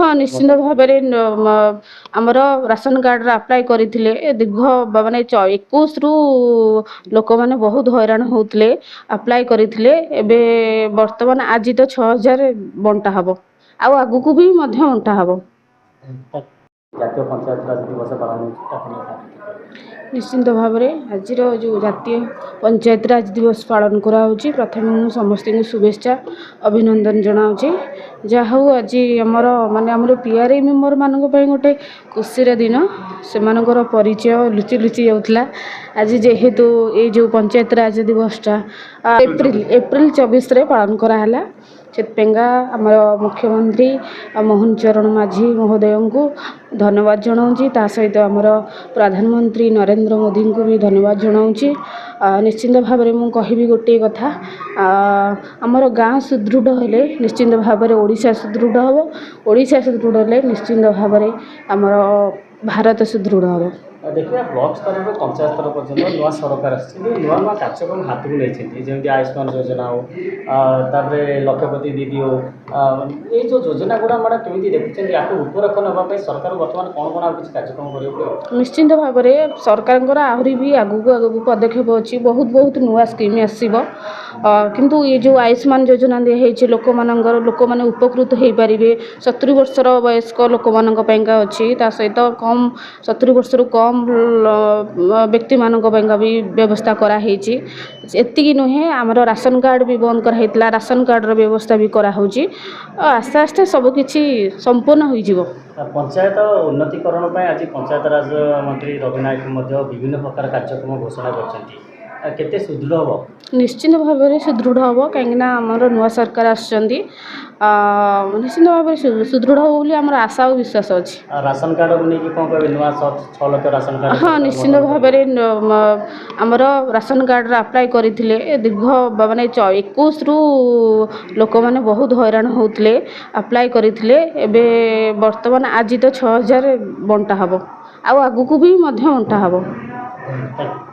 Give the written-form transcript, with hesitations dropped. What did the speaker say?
ହଁ ନିଶ୍ଚିନ୍ତ ଭାବରେ ଆମର ରାସନ କାର୍ଡ଼ରେ ଆପ୍ଲାଏ କରିଥିଲେ ଦୀର୍ଘ ମାନେ 21ରୁ ଲୋକମାନେ ବହୁତ ହଇରାଣ ହେଉଥିଲେ ଆପ୍ଲାଏ କରିଥିଲେ। ଏବେ ବର୍ତ୍ତମାନ ଆଜି ତ 6000 ବଣ୍ଟା ହେବ ଆଉ ଆଗକୁ ବି ମଧ୍ୟ ବଣ୍ଟା ହେବ। ଜାତୀୟ ପଞ୍ଚାୟତ ରାଜ ଦିବସ ପାଳନ ହେଉଛି ଆପଣ ନିଶ୍ଚିନ୍ତ ଭାବରେ ଆଜିର ଯେଉଁ ଜାତୀୟ ପଞ୍ଚାୟତରାଜ ଦିବସ ପାଳନ କରାହେଉଛି ପ୍ରଥମେ ମୁଁ ସମସ୍ତଙ୍କୁ ଶୁଭେଚ୍ଛା ଅଭିନନ୍ଦନ ଜଣାଉଛି। ଯାହା ହେଉ ଆଜି ଆମର ପିଆରଆଇ ମେମ୍ବରମାନଙ୍କ ପାଇଁ ଗୋଟେ ଖୁସିର ଦିନ। ସେମାନଙ୍କର ପରିଚୟ ଲୁଚି ଲୁଚି ଯାଉଥିଲା। ଆଜି ଯେହେତୁ ଏଇ ଯେଉଁ ପଞ୍ଚାୟତରାଜ ଦିବସଟା ଏପ୍ରିଲ 24ରେ ପାଳନ କରାହେଲା, ସେଥିପାଇଁକା ଆମର ମୁଖ୍ୟମନ୍ତ୍ରୀ ମୋହନ ଚରଣ ମାଝୀ ମହୋଦୟଙ୍କୁ ଧନ୍ୟବାଦ ଜଣାଉଛି। ତା ସହିତ ଆମର ପ୍ରଧାନମନ୍ତ୍ରୀ ନରେନ୍ଦ୍ର ମୋଦିଙ୍କୁ ବି ଧନ୍ୟବାଦ ଜଣାଉଛି। ନିଶ୍ଚିନ୍ତ ଭାବରେ ମୁଁ କହିବି ଗୋଟିଏ କଥା, ଆମର ଗାଁ ସୁଦୃଢ଼ ହେଲେ ନିଶ୍ଚିନ୍ତ ଭାବରେ ଓଡ଼ିଶା ସୁଦୃଢ଼ ହେବ। ଓଡ଼ିଶା ସୁଦୃଢ଼ ହେଲେ ନିଶ୍ଚିନ୍ତ ଭାବରେ ଆମର ଭାରତ ସୁଦୃଢ଼ ହେବ। ଦେଖିବା ବ୍ଲକ ସ୍ତରରୁ ପଞ୍ଚାୟତ ସ୍ତର ପର୍ଯ୍ୟନ୍ତ ନୂଆ ସରକାର ଆସିଛି, ନୂଆ ନୂଆ କାର୍ଯ୍ୟକ୍ରମ ହାତକୁ ନେଇଛନ୍ତି, ଯେମିତି ଆୟୁଷ୍ମାନ ଯୋଜନା ହେଉ, ତାପରେ ଲକ୍ଷପତି ଦିଦି ହେଉ, ଏଇ ଯେଉଁ ଯୋଜନା ଗୁଡ଼ା ଆମର କେମିତି ଦେଖୁଛନ୍ତି, ଆକୁ ରୂପରେଖ ନେବା ପାଇଁ ସରକାର ବର୍ତ୍ତମାନ କ'ଣ କ'ଣ ଆଉ କିଛି କାର୍ଯ୍ୟକ୍ରମ କରିବାକୁ? ନିଶ୍ଚିନ୍ତ ଭାବରେ ସରକାରଙ୍କର ଆହୁରି ବି ଆଗକୁ ପଦକ୍ଷେପ ଅଛି। ବହୁତ ନୂଆ ସ୍କିମ୍ ଆସିବ। କିନ୍ତୁ ଏ ଯେଉଁ ଆୟୁଷ୍ମାନ ଯୋଜନା ଦିଆହେଇଛି ଲୋକମାନେ ଉପକୃତ ହୋଇପାରିବେ। 70 ବର୍ଷର ବୟସ୍କ ଲୋକମାନଙ୍କ ପାଇଁକା ଅଛି। ତା ସହିତ 70 ବର୍ଷରୁ କମ୍ ବ୍ୟକ୍ତିମାନଙ୍କ ପାଇଁକା ବି ବ୍ୟବସ୍ଥା କରାହେଇଛି। ଏତିକି ନୁହେଁ, ଆମର ରାସନ କାର୍ଡ଼ ବି ବନ୍ଦ କରାହେଇଥିଲା, ରାସନ କାର୍ଡ଼ର ବ୍ୟବସ୍ଥା ବି କରାହେଉଛି। ଆସ୍ତେ ଆସ୍ତେ ସବୁକିଛି ସମ୍ପୂର୍ଣ୍ଣ ହୋଇଯିବ। ପଞ୍ଚାୟତ ଉନ୍ନତିକରଣ ପାଇଁ ଆଜି ପଞ୍ଚାୟତରାଜ ମନ୍ତ୍ରୀ ରବି ନାୟକ ମଧ୍ୟ ବିଭିନ୍ନ ପ୍ରକାର କାର୍ଯ୍ୟକ୍ରମ ଘୋଷଣା କରିଛନ୍ତି। କେତେ ସୁଦୃଢ଼ ହେବ? ନିଶ୍ଚିନ୍ତ ଭାବରେ ସୁଦୃଢ଼ ହେବ, କାହିଁକିନା ଆମର ନୂଆ ସରକାର ଆସିଛନ୍ତି। ନିଶ୍ଚିନ୍ତ ଭାବରେ ସୁଦୃଢ଼ ହେବ ବୋଲି ଆମର ଆଶା ଆଉ ବିଶ୍ୱାସ ଅଛି। ରାସନ କାର୍ଡ଼କୁ ନେଇକି କ'ଣ କହିବେ? ନୂଆ 6 ଲକ୍ଷ ରାସନ କାର୍ଡ଼? ହଁ ନିଶ୍ଚିନ୍ତ ଭାବରେ ଆମର ରାସନ କାର୍ଡ଼ରେ ଆପ୍ଲାଏ କରିଥିଲେ ଦୀର୍ଘ ମାନେ 21ରୁ ଲୋକମାନେ ବହୁତ ହଇରାଣ ହେଉଥିଲେ ଆପ୍ଲାଏ କରିଥିଲେ। ଏବେ ବର୍ତ୍ତମାନ ଆଜି ତ 6000 ବଣ୍ଟା ହେବ ଆଉ ଆଗକୁ ବି ମଧ୍ୟ ବଣ୍ଟା ହେବ।